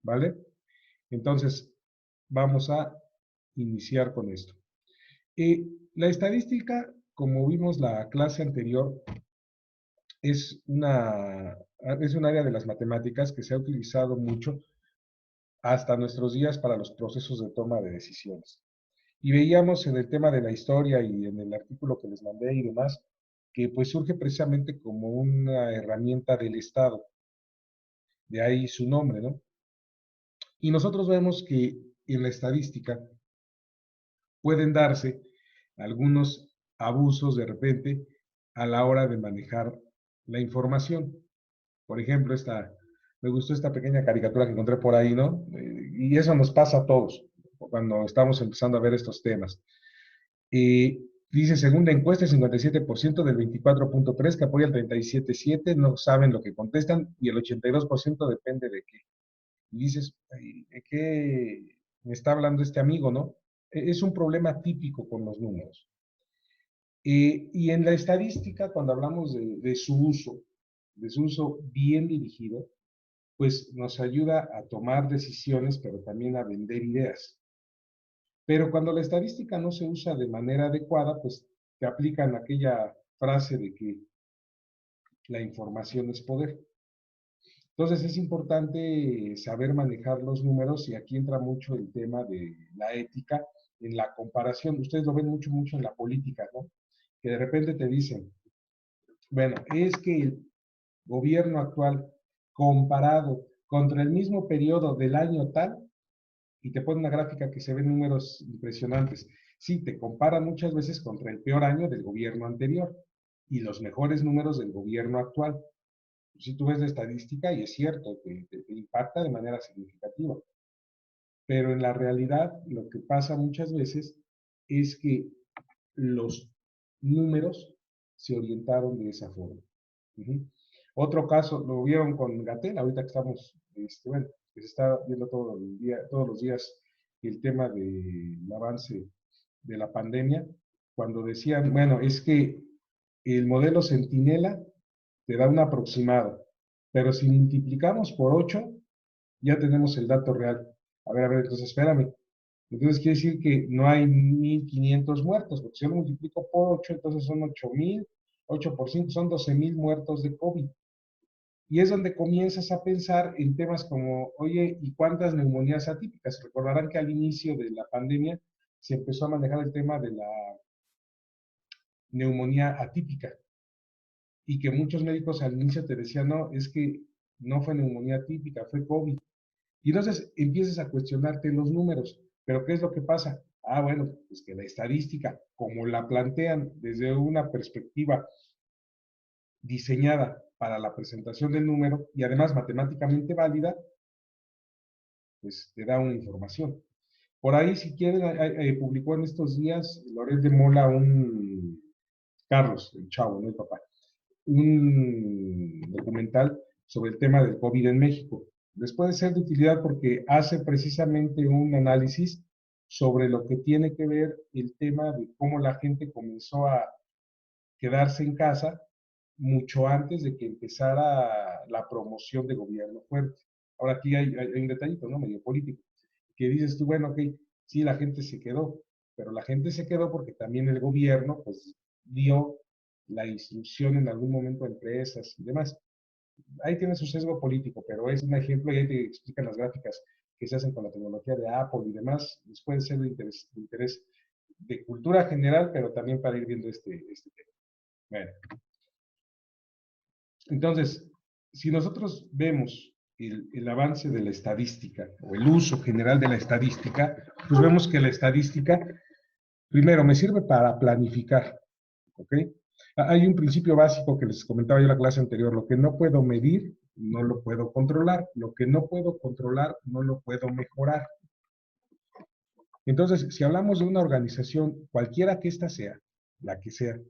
¿vale? Entonces, vamos a iniciar con esto. La estadística, como vimos la clase anterior, es es un área de las matemáticas que se ha utilizado mucho hasta nuestros días para los procesos de toma de decisiones. Y veíamos en el tema de la historia y en el artículo que les mandé y demás, que pues surge precisamente como una herramienta del Estado, de ahí su nombre, ¿no? Y nosotros vemos que en la estadística pueden darse algunos abusos de repente a la hora de manejar la información. Por ejemplo, me gustó esta pequeña caricatura que encontré por ahí, ¿no? Y eso nos pasa a todos cuando estamos empezando a ver estos temas. Dice, segunda encuesta, el 57% del 24.3 que apoya el 37.7 no saben lo que contestan y el 82% depende de qué. Y dices, ¿de qué me está hablando este amigo, no? Es un problema típico con los números. Y en la estadística, cuando hablamos de su uso bien dirigido, pues nos ayuda a tomar decisiones, pero también a vender ideas. Pero cuando la estadística no se usa de manera adecuada, pues te aplican aquella frase de que la información es poder. Entonces es importante saber manejar los números y aquí entra mucho el tema de la ética en la comparación. Ustedes lo ven mucho, mucho en la política, ¿no? Que de repente te dicen, bueno, es que el gobierno actual comparado contra el mismo periodo del año tal, y te pone una gráfica que se ven números impresionantes. Sí, te compara muchas veces contra el peor año del gobierno anterior y los mejores números del gobierno actual. Si tú ves la estadística, y es cierto, te impacta de manera significativa. Pero en la realidad, lo que pasa muchas veces es que los números se orientaron de esa forma. Uh-huh. Otro caso, lo vieron con Gatel, ahorita que estamos, bueno, que se está viendo todos los días el tema del avance de la pandemia, cuando decían, bueno, es que el modelo Centinela te da un aproximado, pero si multiplicamos por 8, ya tenemos el dato real. A ver, entonces espérame. Entonces quiere decir que no hay 1.500 muertos, porque si yo lo multiplico por 8, entonces son 8.000, 8 por 5 son 12.000 muertos de COVID. Y es donde comienzas a pensar en temas como, oye, ¿y cuántas neumonías atípicas? Recordarán que al inicio de la pandemia se empezó a manejar el tema de la neumonía atípica y que muchos médicos al inicio te decían, no, es que no fue neumonía atípica, fue COVID. Y entonces empiezas a cuestionarte los números. Pero ¿qué es lo que pasa? Ah, bueno, pues que la estadística, como la plantean desde una perspectiva diseñada para la presentación del número y además matemáticamente válida, pues te da una información. Por ahí, si quieren, publicó en estos días Loret de Mola Carlos, el chavo, no el papá, un documental sobre el tema del COVID en México. Les puede ser de utilidad porque hace precisamente un análisis sobre lo que tiene que ver el tema de cómo la gente comenzó a quedarse en casa mucho antes de que empezara la promoción de gobierno fuerte. Ahora aquí hay un detallito, ¿no? Medio político, que dices tú, bueno, ok, sí, la gente se quedó, pero la gente se quedó porque también el gobierno, pues, dio la instrucción en algún momento a empresas y demás. Ahí tiene su sesgo político, pero es un ejemplo y ahí te explican las gráficas que se hacen con la tecnología de Apple y demás. Les puede ser de interés de cultura general, pero también para ir viendo este tema. Bueno, entonces, si nosotros vemos el avance de la estadística o el uso general de la estadística, pues vemos que la estadística, primero, me sirve para planificar, ¿ok? Hay un principio básico que les comentaba yo en la clase anterior, lo que no puedo medir, no lo puedo controlar, lo que no puedo controlar, no lo puedo mejorar. Entonces, si hablamos de una organización, cualquiera que ésta sea, la que sea,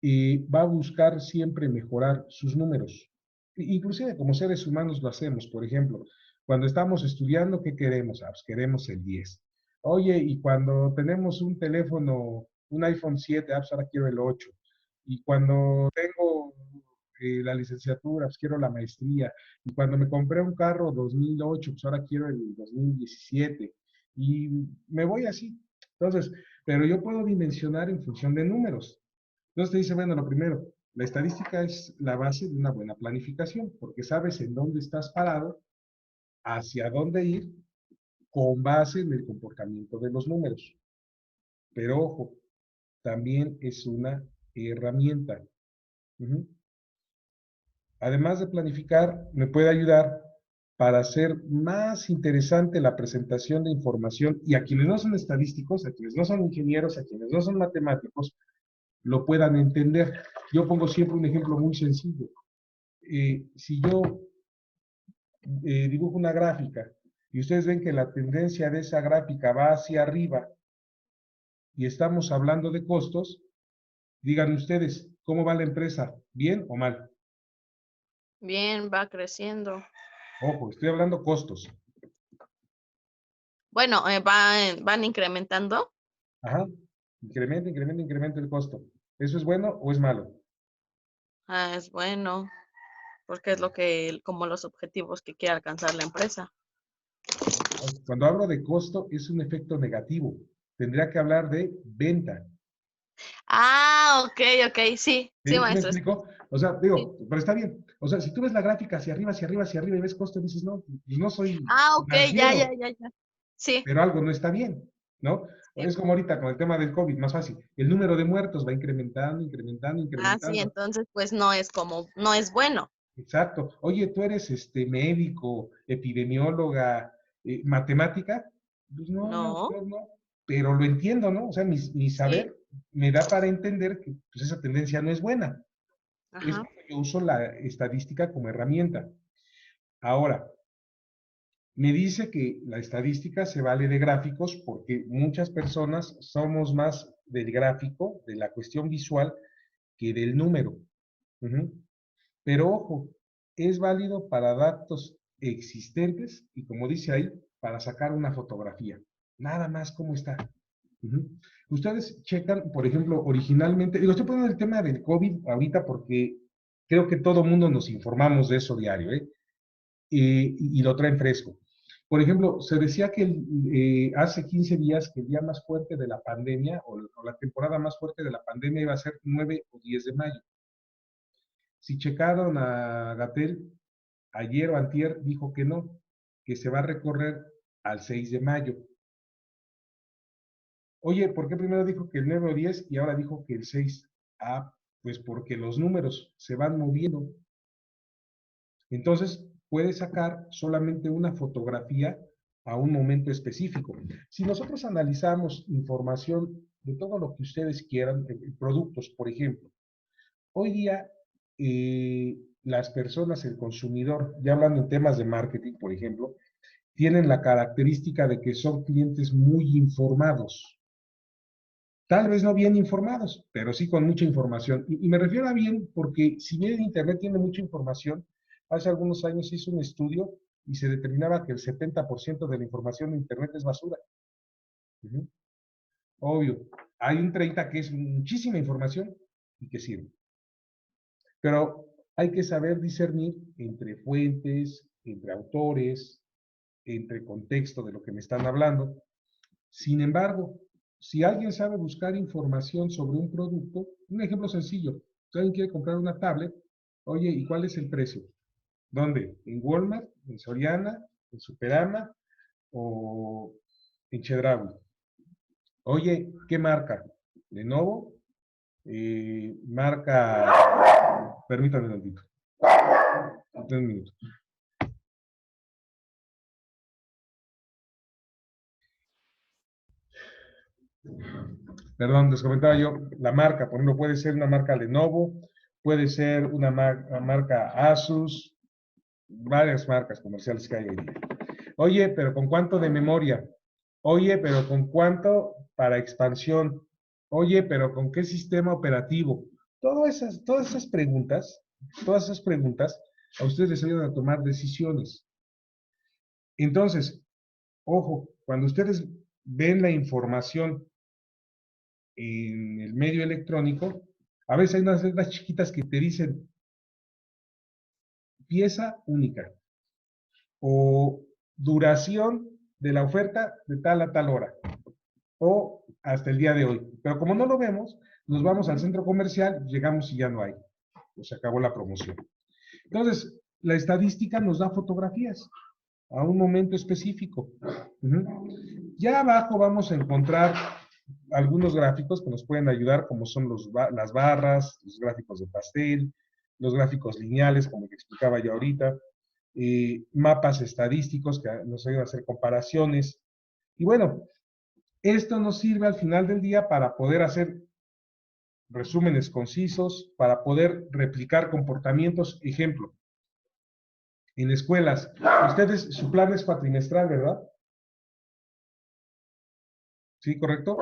va a buscar siempre mejorar sus números. Inclusive como seres humanos lo hacemos, por ejemplo, cuando estamos estudiando, ¿qué queremos? Ah, pues queremos el 10. Oye, y cuando tenemos un teléfono, un iPhone 7, ah, pues ahora quiero el 8. Y cuando tengo la licenciatura, pues quiero la maestría. Y cuando me compré un carro 2008, pues ahora quiero el 2017. Y me voy así. Entonces, pero yo puedo dimensionar en función de números. Entonces te dice, bueno, lo primero, la estadística es la base de una buena planificación, porque sabes en dónde estás parado, hacia dónde ir, con base en el comportamiento de los números. Pero ojo, también es una herramienta. Ujú. Además de planificar, me puede ayudar para hacer más interesante la presentación de información y a quienes no son estadísticos, a quienes no son ingenieros, a quienes no son matemáticos, lo puedan entender. Yo pongo siempre un ejemplo muy sencillo. Si yo dibujo una gráfica y ustedes ven que la tendencia de esa gráfica va hacia arriba y estamos hablando de costos, digan ustedes, ¿cómo va la empresa? ¿Bien o mal? Bien, va creciendo. Ojo, estoy hablando costos. Bueno, van incrementando. Ajá. Incrementa, incrementa, incrementa el costo. ¿Eso es bueno o es malo? Ah, es bueno, porque es lo que, como los objetivos que quiere alcanzar la empresa. Cuando hablo de costo, es un efecto negativo. Tendría que hablar de venta. Ah, ok, ok, sí, sí, ¿Sí? ¿Sí me maestro, sí, explico? O sea, sí. digo, pero está bien. O sea, si tú ves la gráfica hacia arriba, hacia arriba, hacia arriba y ves costo, dices, no, pues no soy Ah, ok, ya, ya, financiero, ya, ya. Sí, pero algo no está bien, ¿no? sí. Es como ahorita con el tema del COVID, más fácil. El número de muertos va incrementando, incrementando, Ah, sí, incrementando. entonces pues no es como, no es bueno. Exacto. Oye, tú eres médico, epidemióloga, matemática. Pues no, a lo No, mejor no, pero lo entiendo, ¿no? O sea, mi sí, saber me da para entender que pues, esa tendencia no es buena. Es ajá. cuando yo uso la estadística como herramienta. Ahora, me dice que la estadística se vale de gráficos porque muchas personas somos más del gráfico, de la cuestión visual, que del número. Ujú. Pero ojo, es válido para datos existentes y como dice ahí, para sacar una fotografía. Nada más cómo está. Ujú. Ustedes checan, por ejemplo, originalmente, digo, estoy poniendo el tema del COVID ahorita porque creo que todo mundo nos informamos de eso diario, ¿eh? Y lo traen fresco. Por ejemplo, se decía que hace 15 días que el día más fuerte de la pandemia o la temporada más fuerte de la pandemia iba a ser 9 o 10 de mayo. Si checaron a Gatel, ayer o antier dijo que no, que se va a recorrer al 6 de mayo. Oye, ¿por qué primero dijo que el 9 o 10 y ahora dijo que el 6? Ah, pues porque los números se van moviendo. Entonces, puede sacar solamente una fotografía a un momento específico. Si nosotros analizamos información de todo lo que ustedes quieran, productos, por ejemplo, hoy día las personas, el consumidor, ya hablando en temas de marketing, por ejemplo, tienen la característica de que son clientes muy informados. Tal vez no bien informados, pero sí con mucha información. Y me refiero a bien porque si bien Internet tiene mucha información, hace algunos años hizo un estudio y se determinaba que el 70% de la información de Internet es basura. Uh -huh. Obvio, hay un 30% que es muchísima información y que sirve. Pero hay que saber discernir entre fuentes, entre autores, entre contexto de lo que me están hablando. Sin embargo, si alguien sabe buscar información sobre un producto, un ejemplo sencillo, si alguien quiere comprar una tablet, oye, ¿y cuál es el precio? ¿Dónde? ¿En Walmart? ¿En Soriana? ¿En Superama? ¿O en Chedraui? Oye, ¿qué marca? ¿Lenovo? Marca... Permítame un tantito. Un minuto. Perdón, les comentaba yo, la marca, por ejemplo, puede ser una marca Lenovo, puede ser una marca Asus, varias marcas comerciales que hay hoy día. Oye, pero ¿con cuánto de memoria? Oye, pero ¿con cuánto para expansión? Oye, pero ¿con qué sistema operativo? Todas esas preguntas a ustedes les ayudan a tomar decisiones. Entonces, ojo, cuando ustedes ven la información en el medio electrónico, a veces hay unas letras chiquitas que te dicen pieza única o duración de la oferta de tal a tal hora o hasta el día de hoy. Pero como no lo vemos, nos vamos al centro comercial, llegamos y ya no hay. Pues se acabó la promoción. Entonces, la estadística nos da fotografías a un momento específico. Ya abajo vamos a encontrar algunos gráficos que nos pueden ayudar, como son las barras, los gráficos de pastel, los gráficos lineales, como que explicaba yo ahorita, mapas estadísticos que nos ayudan a hacer comparaciones. Y bueno, esto nos sirve al final del día para poder hacer resúmenes concisos, para poder replicar comportamientos. Ejemplo, en escuelas, ustedes, su plan es cuatrimestral, ¿verdad? ¿Sí, correcto?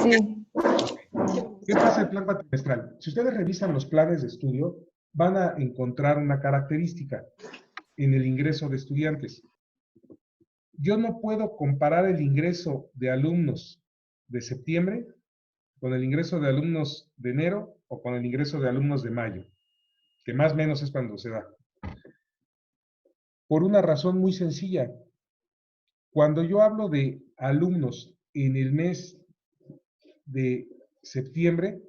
Sí. ¿Qué pasa el plan cuatrimestral? Si ustedes revisan los planes de estudio, van a encontrar una característica en el ingreso de estudiantes. Yo no puedo comparar el ingreso de alumnos de septiembre con el ingreso de alumnos de enero o con el ingreso de alumnos de mayo, que más o menos es cuando se da. Por una razón muy sencilla. Cuando yo hablo de alumnos en el mes de septiembre,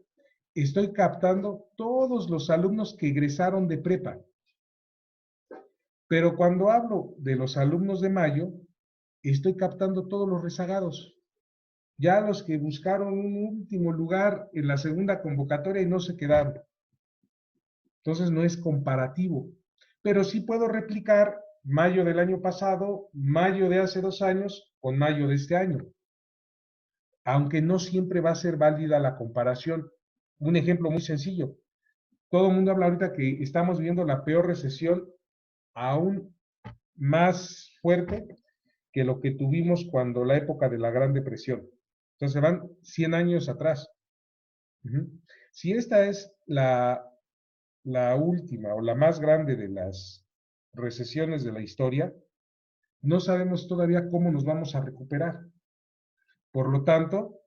estoy captando todos los alumnos que egresaron de prepa. Pero cuando hablo de los alumnos de mayo, estoy captando todos los rezagados. Ya los que buscaron un último lugar en la segunda convocatoria y no se quedaron. Entonces no es comparativo. Pero sí puedo replicar mayo del año pasado, mayo de hace 2 años, con mayo de este año. Aunque no siempre va a ser válida la comparación. Un ejemplo muy sencillo. Todo el mundo habla ahorita que estamos viviendo la peor recesión aún más fuerte que lo que tuvimos cuando la época de la Gran Depresión. Entonces van 100 años atrás. Si esta es la última o la más grande de las recesiones de la historia, no sabemos todavía cómo nos vamos a recuperar. Por lo tanto,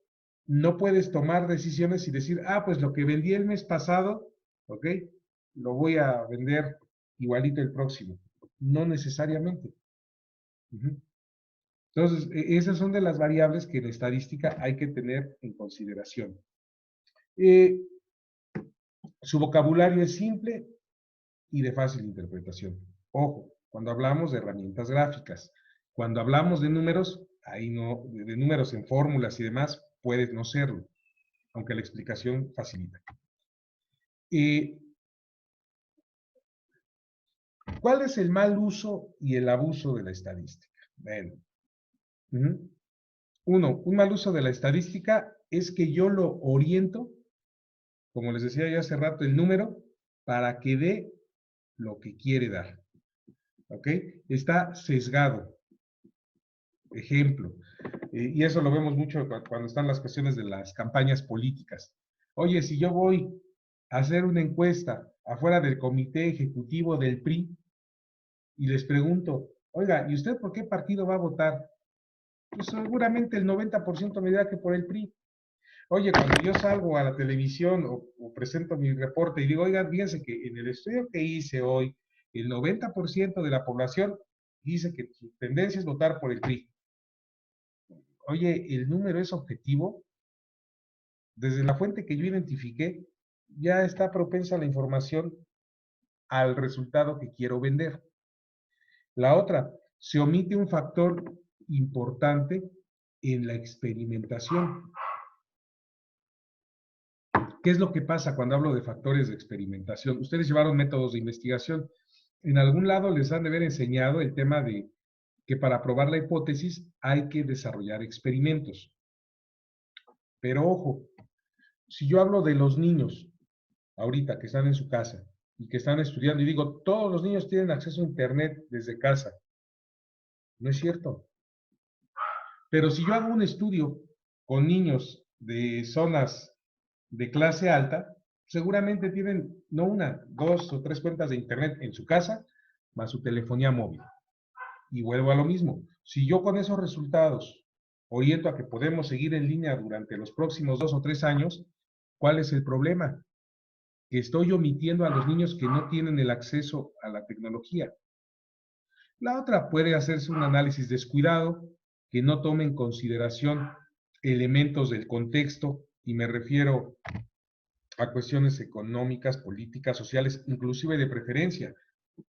no puedes tomar decisiones y decir, pues lo que vendí el mes pasado, ¿ok? Lo voy a vender igualito el próximo. No necesariamente. Entonces, esas son de las variables que en estadística hay que tener en consideración. Su vocabulario es simple y de fácil interpretación. Ojo, cuando hablamos de herramientas gráficas, cuando hablamos de números, ahí no, de números en fórmulas y demás, puede no serlo, aunque la explicación facilita. ¿Cuál es el mal uso y el abuso de la estadística? Bueno, un mal uso de la estadística es que yo lo oriento, como les decía ya hace rato, el número, para que dé lo que quiere dar. ¿Ok? Está sesgado. Ejemplo, y eso lo vemos mucho cuando están las cuestiones de las campañas políticas. Oye, si yo voy a hacer una encuesta afuera del comité ejecutivo del PRI y les pregunto, oiga, ¿y usted por qué partido va a votar? Pues seguramente el 90% me dirá que por el PRI. Oye, cuando yo salgo a la televisión o presento mi reporte y digo, oigan, fíjense que en el estudio que hice hoy, el 90% de la población dice que su tendencia es votar por el PRI. Oye, ¿el número es objetivo? Desde la fuente que yo identifiqué, ya está propensa la información al resultado que quiero vender. La otra, se omite un factor importante en la experimentación. ¿Qué es lo que pasa cuando hablo de factores de experimentación? Ustedes llevaron métodos de investigación. En algún lado les han de haber enseñado el tema de que para probar la hipótesis hay que desarrollar experimentos. Pero ojo, si yo hablo de los niños ahorita que están en su casa y que están estudiando y digo, todos los niños tienen acceso a internet desde casa, no es cierto. Pero si yo hago un estudio con niños de zonas de clase alta, seguramente tienen no una, 2 o 3 cuentas de internet en su casa, más su telefonía móvil. Y vuelvo a lo mismo. Si yo con esos resultados oriento a que podemos seguir en línea durante los próximos 2 o 3 años, ¿cuál es el problema? que estoy omitiendo a los niños que no tienen el acceso a la tecnología. La otra puede hacerse un análisis descuidado que no tome en consideración elementos del contexto, y me refiero a cuestiones económicas, políticas, sociales, inclusive de preferencia.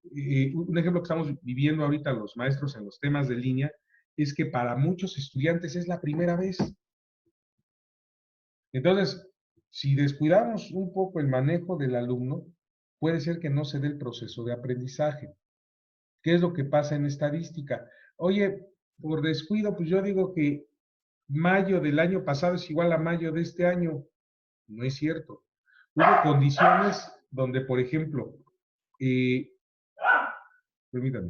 Un ejemplo que estamos viviendo ahorita los maestros en los temas de línea es que para muchos estudiantes es la primera vez. Entonces, si descuidamos un poco el manejo del alumno, puede ser que no se dé el proceso de aprendizaje. ¿Qué es lo que pasa en estadística? Oye, por descuido, pues yo digo que mayo del año pasado es igual a mayo de este año. No es cierto. Hubo condiciones donde, por ejemplo, permítanme.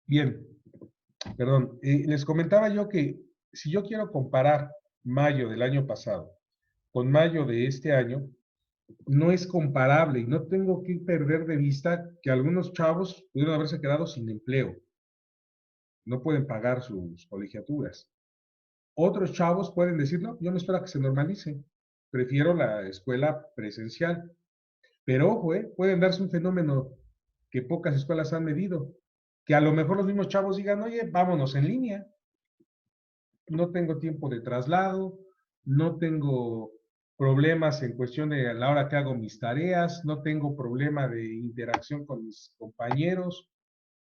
Bien, perdón. Les comentaba yo que si yo quiero comparar mayo del año pasado con mayo de este año, no es comparable y no tengo que perder de vista que algunos chavos pudieron haberse quedado sin empleo. No pueden pagar sus colegiaturas. Otros chavos pueden decir, no, yo no espero a que se normalice. Prefiero la escuela presencial. Pero ojo, pueden darse un fenómeno que pocas escuelas han medido, que a lo mejor los mismos chavos digan, oye, vámonos en línea, no tengo tiempo de traslado, no tengo problemas en cuestión de a la hora que hago mis tareas, no tengo problema de interacción con mis compañeros,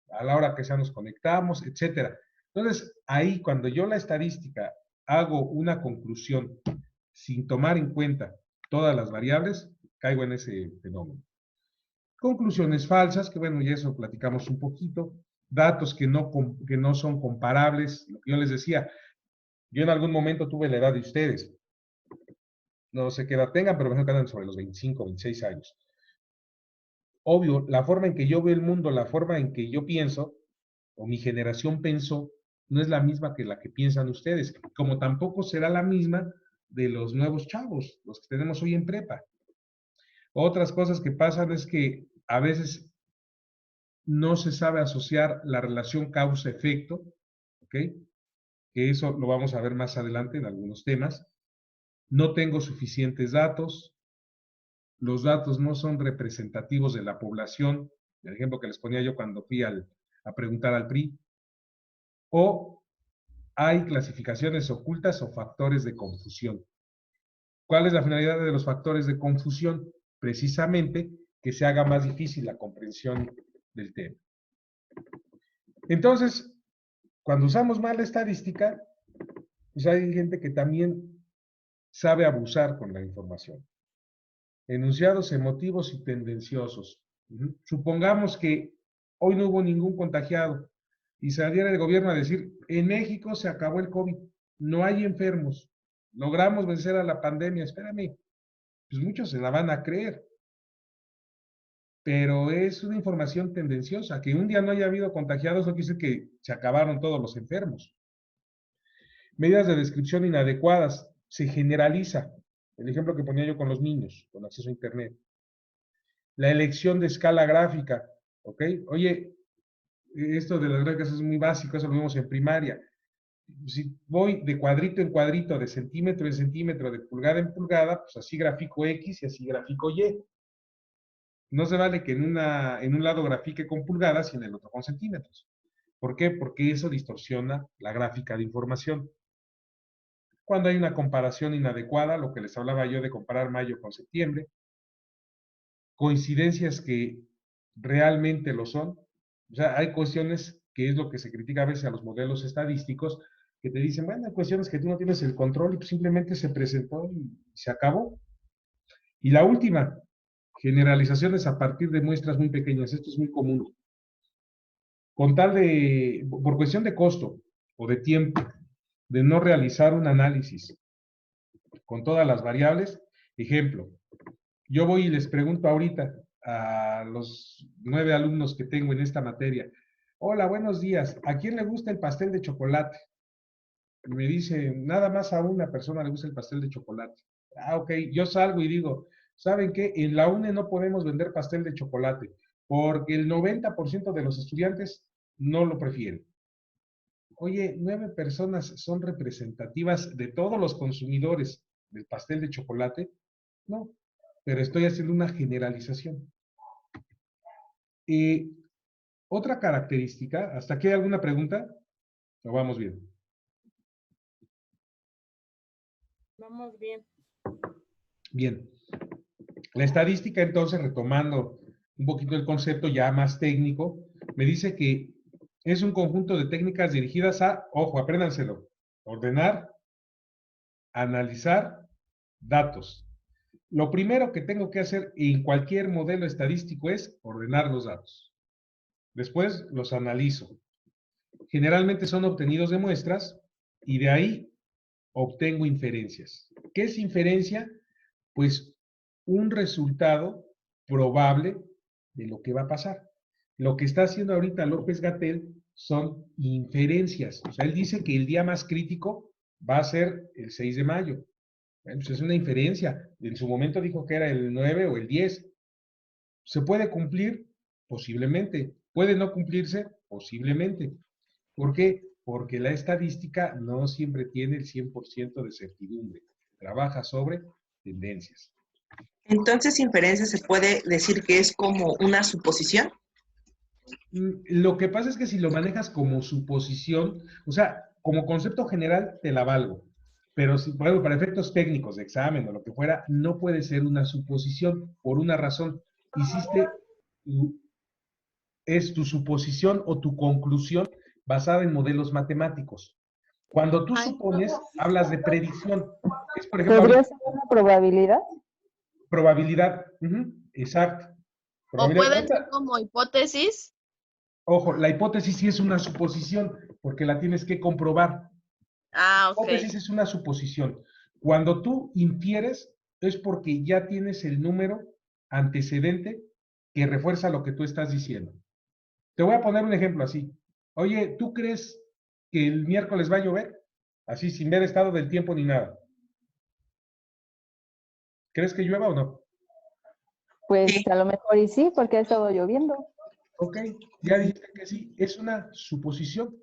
a la hora que ya nos conectamos, etcétera. Entonces, ahí cuando yo la estadística hago una conclusión sin tomar en cuenta todas las variables, caigo en ese fenómeno. Conclusiones falsas, que bueno, ya eso platicamos un poquito, datos que no son comparables, lo que yo les decía, yo en algún momento tuve la edad de ustedes, no sé qué edad tengan, pero me imagino que andan sobre los 25, 26 años. Obvio, la forma en que yo veo el mundo, la forma en que yo pienso, o mi generación pensó, no es la misma que la que piensan ustedes, como tampoco será la misma de los nuevos chavos, los que tenemos hoy en prepa. Otras cosas que pasan es que a veces no se sabe asociar la relación causa-efecto, ¿ok? Que eso lo vamos a ver más adelante en algunos temas. No tengo suficientes datos, los datos no son representativos de la población, el ejemplo que les ponía yo cuando fui a preguntar al PRI, o hay clasificaciones ocultas o factores de confusión. ¿Cuál es la finalidad de los factores de confusión? Precisamente que se haga más difícil la comprensión del tema. Entonces, cuando usamos mal la estadística, pues hay gente que también sabe abusar con la información. Enunciados emotivos y tendenciosos. Supongamos que hoy no hubo ningún contagiado y saliera el gobierno a decir, en México se acabó el COVID, no hay enfermos, logramos vencer a la pandemia. Espérame, pues muchos se la van a creer, pero es una información tendenciosa. Que un día no haya habido contagiados no quiere decir que se acabaron todos los enfermos. Medidas de descripción inadecuadas, se generaliza. El ejemplo que ponía yo con los niños, con acceso a Internet. La elección de escala gráfica, ¿ok? Oye, esto de las gráficas es muy básico, eso lo vimos en primaria. Si voy de cuadrito en cuadrito, de centímetro en centímetro, de pulgada en pulgada, pues así grafico X y así grafico Y. No se vale que en un lado grafique con pulgadas y en el otro con centímetros. ¿Por qué? Porque eso distorsiona la gráfica de información. Cuando hay una comparación inadecuada, lo que les hablaba yo de comparar mayo con septiembre, coincidencias que realmente lo son. O sea, hay cuestiones que es lo que se critica a veces a los modelos estadísticos, que te dicen, bueno, hay cuestiones que tú no tienes el control y pues simplemente se presentó y se acabó. Y la última, generalizaciones a partir de muestras muy pequeñas. Esto es muy común. Con tal de, por cuestión de costo o de tiempo, de no realizar un análisis con todas las variables. Ejemplo, yo voy y les pregunto ahorita a los 9 alumnos que tengo en esta materia, hola, buenos días, ¿a quién le gusta el pastel de chocolate? Y me dice, nada más a una persona le gusta el pastel de chocolate. Ah, ok, yo salgo y digo, ¿saben qué? En la UNE no podemos vender pastel de chocolate porque el 90% de los estudiantes no lo prefieren. Oye, 9 personas son representativas de todos los consumidores del pastel de chocolate. No, pero estoy haciendo una generalización. Eh, Otra característica, ¿hasta aquí hay alguna pregunta? ¿O vamos bien? Vamos bien. Bien. La estadística, entonces, retomando un poquito el concepto ya más técnico, me dice que es un conjunto de técnicas dirigidas a, ojo, apréndanselo, ordenar, analizar datos. Lo primero que tengo que hacer en cualquier modelo estadístico es ordenar los datos. Después los analizo. Generalmente son obtenidos de muestras y de ahí obtengo inferencias. ¿Qué es inferencia? Pues un resultado probable de lo que va a pasar. Lo que está haciendo ahorita López-Gatell son inferencias. O sea, él dice que el día más crítico va a ser el 6 de mayo. Bueno, pues es una inferencia. En su momento dijo que era el 9 o el 10. ¿Se puede cumplir? Posiblemente. ¿Puede no cumplirse? Posiblemente. ¿Por qué? Porque la estadística no siempre tiene el 100% de certidumbre. Trabaja sobre tendencias. Entonces, inferencia se puede decir que es como una suposición. Lo que pasa es que si lo manejas como suposición, o sea, como concepto general te la valgo, pero si, por ejemplo, para efectos técnicos de examen o lo que fuera, no puede ser una suposición por una razón. Hiciste, es tu suposición o tu conclusión basada en modelos matemáticos. Cuando tú Ay, supones, hablas de predicción. Es, por ejemplo, ¿Podría ahorita, ser una probabilidad? probabilidad. Exacto. o Probabilidad. puede ser Ahorita, como hipótesis. ojo, la hipótesis sí es una suposición, porque la tienes que comprobar. Ah, ok. Hipótesis es una suposición. Cuando tú infieres, es porque ya tienes el número antecedente que refuerza lo que tú estás diciendo. Te voy a poner un ejemplo así. Oye, ¿tú crees que el miércoles va a llover? Así, sin ver estado del tiempo ni nada. ¿Crees que llueva o no? Pues Sí. a lo mejor y sí, porque ha estado lloviendo. Ok, ya dijiste que sí, es una suposición.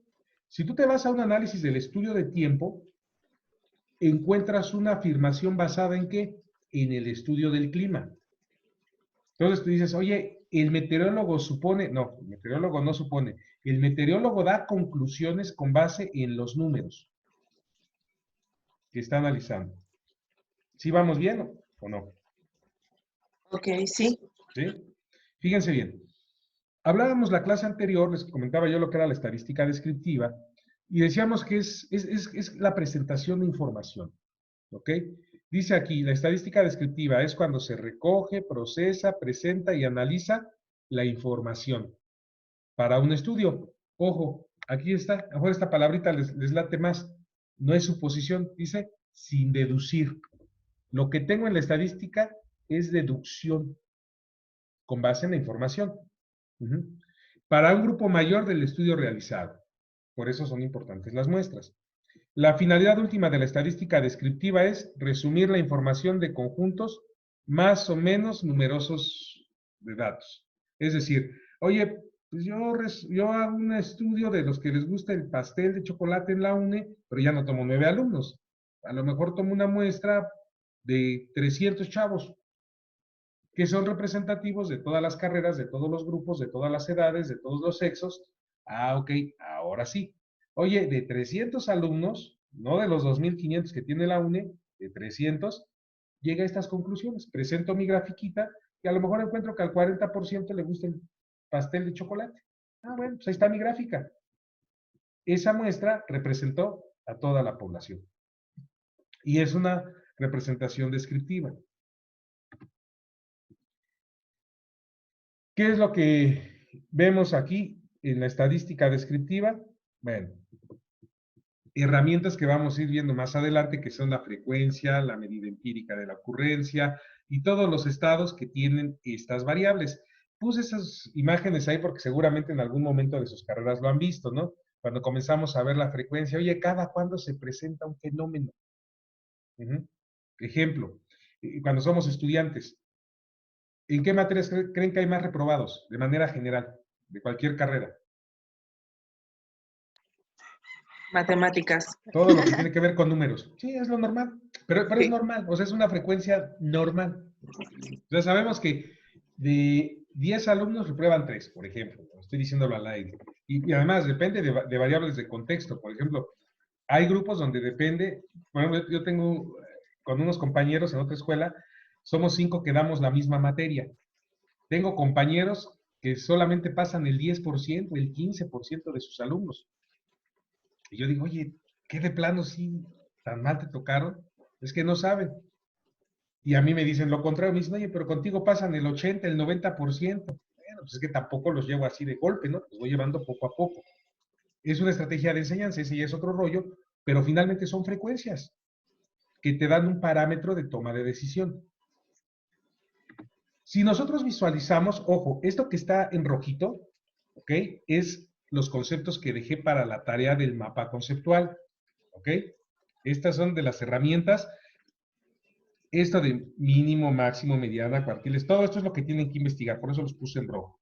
Si tú te vas a un análisis del estudio de tiempo, encuentras una afirmación basada en qué? En el estudio del clima. Entonces tú dices, oye, el meteorólogo supone, no, el meteorólogo no supone, el meteorólogo da conclusiones con base en los números que está analizando. ¿Sí vamos bien o no? Ok, sí. ¿Sí? Fíjense bien. Hablábamos la clase anterior, les comentaba yo lo que era la estadística descriptiva, y decíamos que es la presentación de información. ¿Ok? Dice aquí, la estadística descriptiva es cuando se recoge, procesa, presenta y analiza la información para un estudio. Ojo, aquí está, a lo mejor esta palabrita les late más. No es suposición, dice sin deducir. Lo que tengo en la estadística es deducción con base en la información. Para un grupo mayor del estudio realizado. Por eso son importantes las muestras. La finalidad última de la estadística descriptiva es resumir la información de conjuntos más o menos numerosos de datos. Es decir, oye, pues yo hago un estudio de los que les gusta el pastel de chocolate en la UNE, pero ya no tomo 9 alumnos. A lo mejor tomo una muestra de 300 chavos que son representativos de todas las carreras, de todos los grupos, de todas las edades, de todos los sexos. Ah, ok, ahora sí. Oye, de 300 alumnos, no de los 2.500 que tiene la UNE, de 300, llega a estas conclusiones. Presento mi grafiquita y a lo mejor encuentro que al 40% le gusta el pastel de chocolate. Ah, bueno, pues ahí está mi gráfica. Esa muestra representó a toda la población. Y es una representación descriptiva. ¿Qué es lo que vemos aquí en la estadística descriptiva? Bueno, herramientas que vamos a ir viendo más adelante, que son la frecuencia, la medida empírica de la ocurrencia y todos los estados que tienen estas variables. Puse esas imágenes ahí porque seguramente en algún momento de sus carreras lo han visto, ¿no? Cuando comenzamos a ver la frecuencia, oye, ¿cada cuándo se presenta un fenómeno? Ejemplo, cuando somos estudiantes, ¿En qué materias creen que hay más reprobados de manera general, de cualquier carrera? Matemáticas. Todo lo que tiene que ver con números. Sí, es lo normal, pero es Sí. normal, o sea, es una frecuencia normal. Entonces sabemos que de 10 alumnos reprueban 3, por ejemplo. Estoy diciéndolo al aire. Y además depende de variables de contexto. Por ejemplo, hay grupos donde depende, por ejemplo, yo tengo con unos compañeros en otra escuela, somos 5 que damos la misma materia. Tengo compañeros que solamente pasan el 10%, el 15% de sus alumnos. Y yo digo, oye, ¿qué de plano sí tan mal te tocaron? Es que no saben. Y a mí me dicen lo contrario, me dicen, oye, pero contigo pasan el 80, el 90%. Bueno, pues es que tampoco los llevo así de golpe, ¿no? Los voy llevando poco a poco. Es una estrategia de enseñanza, ese ya es otro rollo, pero finalmente son frecuencias que te dan un parámetro de toma de decisión. Si nosotros visualizamos, ojo, esto que está en rojito, ¿ok? Es los conceptos que dejé para la tarea del mapa conceptual, ¿ok? Estas son de las herramientas. Esto de mínimo, máximo, mediana, cuartiles, todo esto es lo que tienen que investigar, por eso los puse en rojo.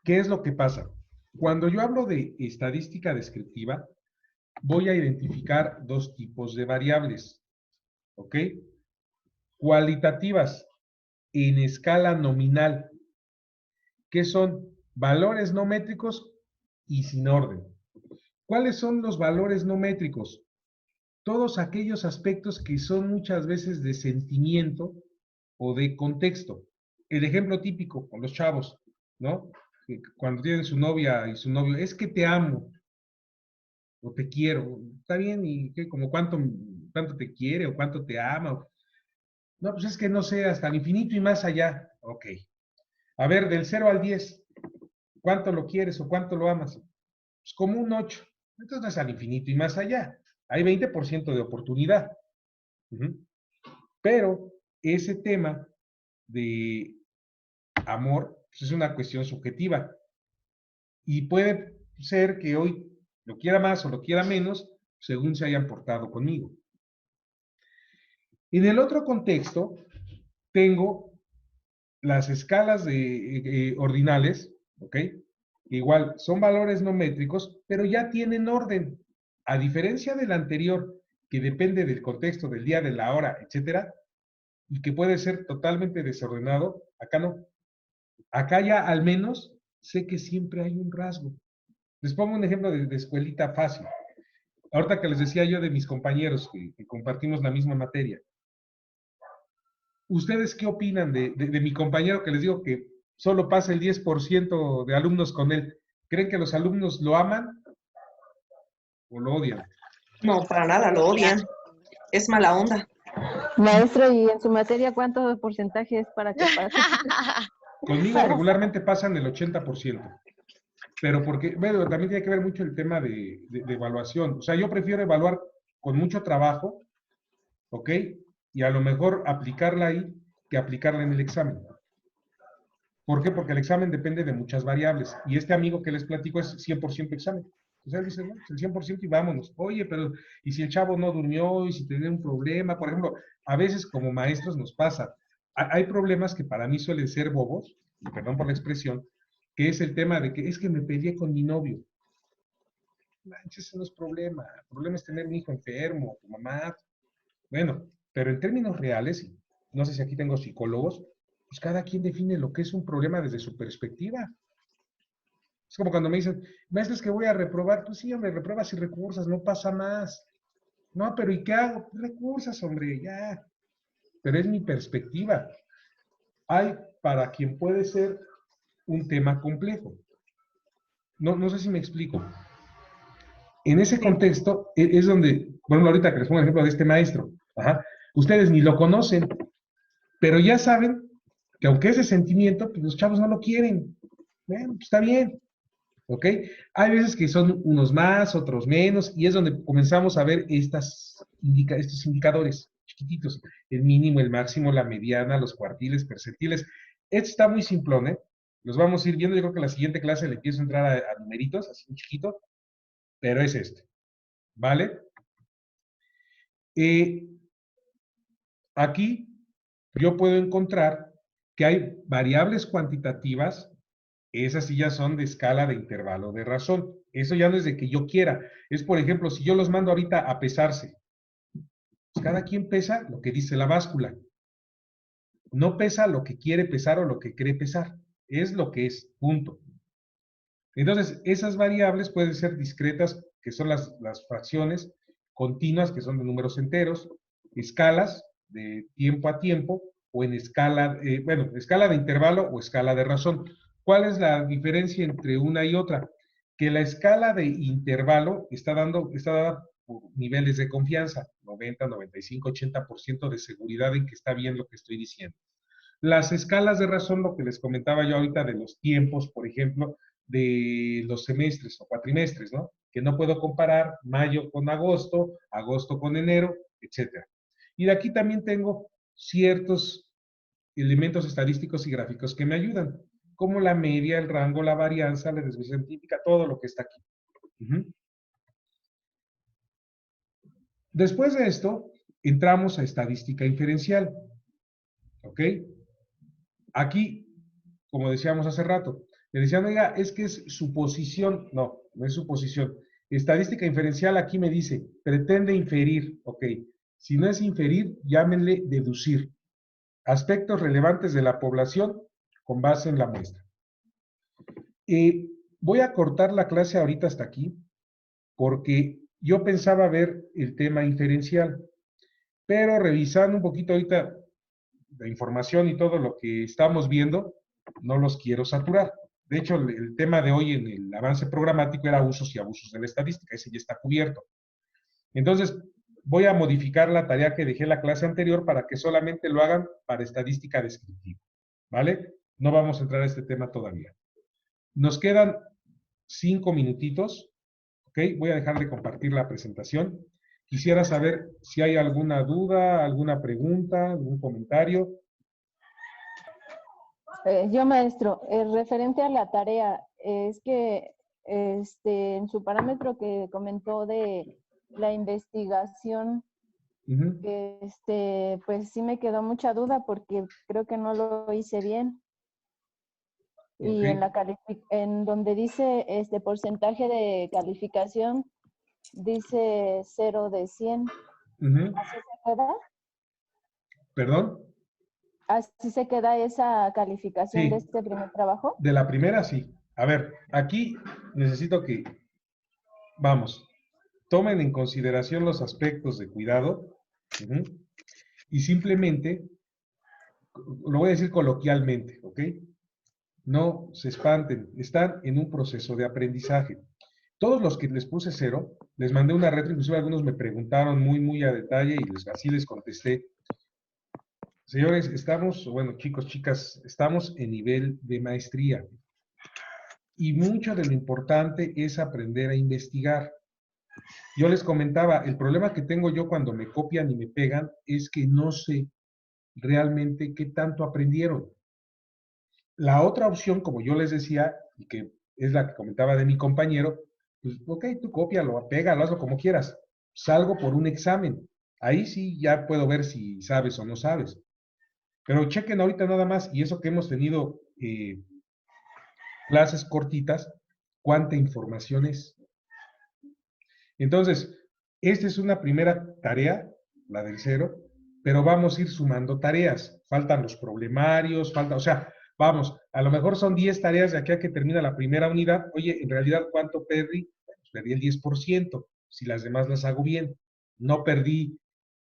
¿Qué es lo que pasa? Cuando yo hablo de estadística descriptiva, voy a identificar dos tipos de variables, ¿ok? Cualitativas en escala nominal, que son valores no métricos y sin orden. ¿Cuáles son los valores no métricos? Todos aquellos aspectos que son muchas veces de sentimiento o de contexto. El ejemplo típico con los chavos, ¿no? Cuando tienen su novia y su novio, es que te amo o te quiero. Está bien, ¿y qué? Como cuánto te quiere o cuánto te ama? No, pues es que no sé, hasta el infinito y más allá. Ok. A ver, del 0 al 10, ¿cuánto lo quieres o cuánto lo amas? Pues como un 8. Entonces no es al infinito y más allá. Hay 20% de oportunidad. Pero ese tema de amor pues es una cuestión subjetiva. Y puede ser que hoy lo quiera más o lo quiera menos, según se hayan portado conmigo. En el otro contexto, tengo las escalas ordinales, ¿ok? Igual, son valores no métricos, pero ya tienen orden. A diferencia del anterior, que depende del contexto, del día, de la hora, etcétera, y que puede ser totalmente desordenado, acá no. Acá ya al menos sé que siempre hay un rasgo. Les pongo un ejemplo de escuelita fácil. Ahorita que les decía yo de mis compañeros que compartimos la misma materia. ¿Ustedes qué opinan de mi compañero que les digo que solo pasa el 10% de alumnos con él? ¿Creen que los alumnos lo aman o lo odian? No, para nada, lo odian. Es mala onda. Maestro, ¿y en su materia cuánto porcentaje es para que pase? Conmigo regularmente pasan el 80%. Pero porque, bueno, también tiene que ver mucho el tema de evaluación. O sea, yo prefiero evaluar con mucho trabajo, ¿ok? Y a lo mejor aplicarla ahí que aplicarla en el examen. ¿Por qué? Porque el examen depende de muchas variables. Y este amigo que les platico es 100% examen. O sea, él dice, no, el 100% y vámonos. Oye, pero, ¿y si el chavo no durmió? ¿Y si tiene un problema? Por ejemplo, a veces como maestros nos pasa. Hay problemas que para mí suelen ser bobos, y perdón por la expresión, que es el tema de que es que me peleé con mi novio. Manches, ese no es problema. El problema es tener un hijo enfermo, tu mamá. Bueno, pero en términos reales, no sé si aquí tengo psicólogos, pues cada quien define lo que es un problema desde su perspectiva. Es como cuando me dicen, maestro, es que voy a reprobar. Pues sí, hombre, repruebas y recursas, no pasa más. No, pero ¿y qué hago? Recursas, hombre, ya. Pero es mi perspectiva. Hay para quien puede ser un tema complejo. No sé si me explico. En ese contexto es donde, bueno, ahorita que les pongo el ejemplo de este maestro, ajá, ustedes ni lo conocen, pero ya saben que aunque ese sentimiento, pues los chavos no lo quieren. Bueno, pues está bien, ¿ok? Hay veces que son unos más, otros menos, y es donde comenzamos a ver estos indicadores chiquititos, el mínimo, el máximo, la mediana, los cuartiles, percentiles. Esto está muy simplón, ¿eh? Los vamos a ir viendo, yo creo que en la siguiente clase le empiezo a entrar a numeritos, así un chiquito, pero es este, ¿vale? Aquí yo puedo encontrar Que hay variables cuantitativas, esas sí ya son de escala de intervalo de razón. Eso ya no es de que yo quiera. Es, por ejemplo, si yo los mando ahorita a pesarse, pues cada quien pesa lo que dice la báscula. No pesa lo que quiere pesar o lo que cree pesar. Es lo que es, punto. Entonces, esas variables pueden ser discretas, que son las fracciones, continuas, que son de números enteros, escalas de tiempo a tiempo, o en escala, bueno, escala de intervalo o escala de razón. ¿Cuál es la diferencia entre una y otra? Que la escala de intervalo está dada por niveles de confianza, 90, 95, 80% de seguridad en que está bien lo que estoy diciendo. Las escalas de razón, lo que les comentaba yo ahorita de los tiempos, por ejemplo, de los semestres o cuatrimestres, ¿no? Que no puedo comparar mayo con agosto, agosto con enero, etcétera. Y de aquí también tengo ciertos elementos estadísticos y gráficos que me ayudan, como la media, el rango, la varianza, la desviación típica, todo lo que está aquí. Después de esto, entramos a estadística inferencial. ¿Ok? Aquí, como decíamos hace rato, le decían, oiga, es que es suposición. No, no es suposición. Estadística inferencial aquí me dice, pretende inferir. Ok, si no es inferir, llámenle deducir. Aspectos relevantes de la población con base en la muestra. Voy a cortar la clase ahorita hasta aquí, porque yo pensaba ver el tema inferencial, pero revisando un poquito ahorita la información y todo lo que estamos viendo, no los quiero saturar. De hecho, el tema de hoy en el avance programático era usos y abusos de la estadística, ese ya está cubierto. Entonces, voy a modificar la tarea que dejé en la clase anterior para que solamente lo hagan para estadística descriptiva, ¿vale? No vamos a entrar a este tema todavía. Nos quedan 5 minutitos, ¿ok? Voy a dejar de compartir la presentación. Quisiera saber si hay alguna duda, alguna pregunta, algún comentario. Yo, maestro, referente a la tarea, es que en su parámetro que comentó de la investigación, pues sí me quedó mucha duda porque creo que no lo hice bien. Y en donde dice porcentaje de calificación, dice 0 de 100. ¿Así se queda? ¿Perdón? ¿Así se queda esa calificación Sí. de este primer trabajo? De la primera, sí. A ver, aquí necesito que, vamos, tomen en consideración los aspectos de cuidado y simplemente, lo voy a decir coloquialmente, ¿ok? No se espanten, están en un proceso de aprendizaje. Todos los que les puse 0, les mandé una retro, inclusive algunos me preguntaron muy a detalle y así les contesté. Señores, estamos, bueno, chicos, chicas, estamos en nivel de maestría. Y mucho de lo importante es aprender a investigar. Yo les comentaba, el problema que tengo yo cuando me copian y me pegan es que no sé realmente qué tanto aprendieron. La otra opción, como yo les decía, y que es la que comentaba de mi compañero, pues, ok, tú cópialo, pégalo, hazlo como quieras. Salgo por un examen. Ahí sí ya puedo ver si sabes o no sabes. Pero chequen ahorita nada más, y eso que hemos tenido clases cortitas, cuánta información es. Entonces, esta es una primera tarea, la del 0, pero vamos a ir sumando tareas. Faltan los problemarios, o sea, vamos, a lo mejor son 10 tareas de aquí a que termina la primera unidad. Oye, en realidad, ¿cuánto perdí? Pues perdí el 10%, si las demás las hago bien. No perdí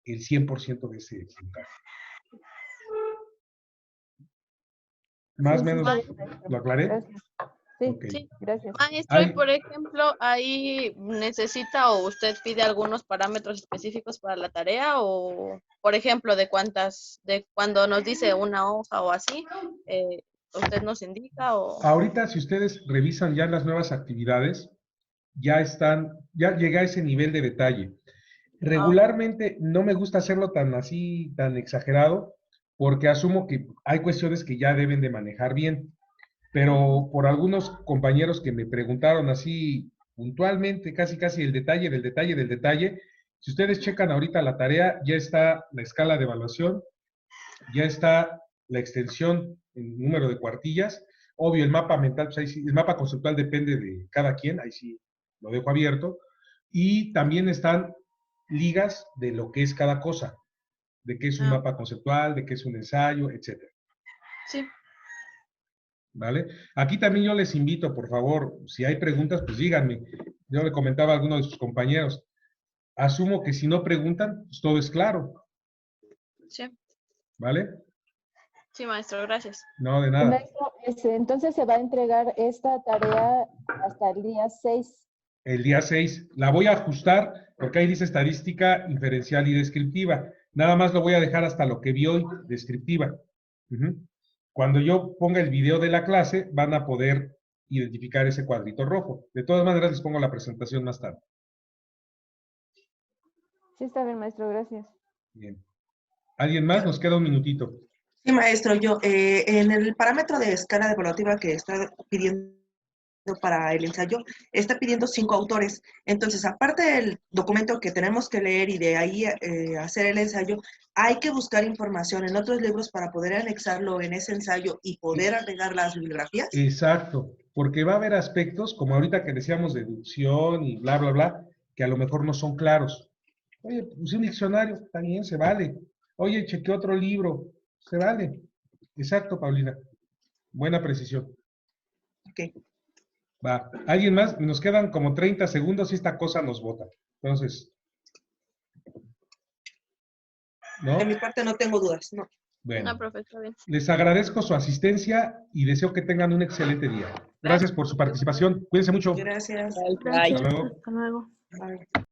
el 100% de ese puntaje. Más o menos, ¿lo aclaré? Gracias. Sí, Ok. Sí. gracias. Maestro, y por ejemplo, ahí necesita o usted pide algunos parámetros específicos para la tarea o, por ejemplo, de cuando nos dice una hoja o así, usted nos indica o... Ahorita, si ustedes revisan ya las nuevas actividades, ya llega a ese nivel de detalle. Regularmente no me gusta hacerlo tan así, tan exagerado, porque asumo que hay cuestiones que ya deben de manejar bien. Pero por algunos compañeros que me preguntaron así puntualmente, casi el detalle del detalle del detalle, si ustedes checan ahorita la tarea, ya está la escala de evaluación, ya está la extensión en número de cuartillas. Obvio, el mapa mental, pues ahí sí, el mapa conceptual depende de cada quien, ahí sí lo dejo abierto. Y también están ligas de lo que es cada cosa, de qué es un mapa conceptual, de qué es un ensayo, etc. Sí. ¿Vale? Aquí también yo les invito, por favor, si hay preguntas, pues díganme. Yo le comentaba a alguno de sus compañeros, asumo que si no preguntan, pues todo es claro. Sí. ¿Vale? Sí, maestro, gracias. No, de Y, nada. maestro, entonces se va a entregar esta tarea hasta el día 6. El día 6. La voy a ajustar porque ahí dice estadística inferencial y descriptiva. Nada más lo voy a dejar hasta lo que vi hoy, descriptiva. Cuando yo ponga el video de la clase, van a poder identificar ese cuadrito rojo. De todas maneras, les pongo la presentación más tarde. Sí, está bien, maestro, gracias. Bien. ¿Alguien más? Nos queda un minutito. Sí, maestro, yo en el parámetro de escala evaluativa que está pidiendo para el ensayo, está pidiendo 5 autores. Entonces, aparte del documento que tenemos que leer y de ahí hacer el ensayo, hay que buscar información en otros libros para poder anexarlo en ese ensayo y poder agregar las bibliografías. Exacto, porque va a haber aspectos, como ahorita que decíamos deducción y bla, bla, bla, que a lo mejor no son claros. Oye, puse un diccionario, también se vale. Oye, chequeé otro libro, se vale. Exacto, Paulina. Buena precisión. Ok. Va. ¿Alguien más? Nos quedan como 30 segundos y esta cosa nos bota. Entonces, ¿no? De mi parte no tengo dudas, no. Bueno, No, profe, está bien. les agradezco su asistencia y deseo que tengan un excelente día. Gracias por su participación. Cuídense mucho. Gracias. Gracias. Hasta luego. Hasta luego. Bye.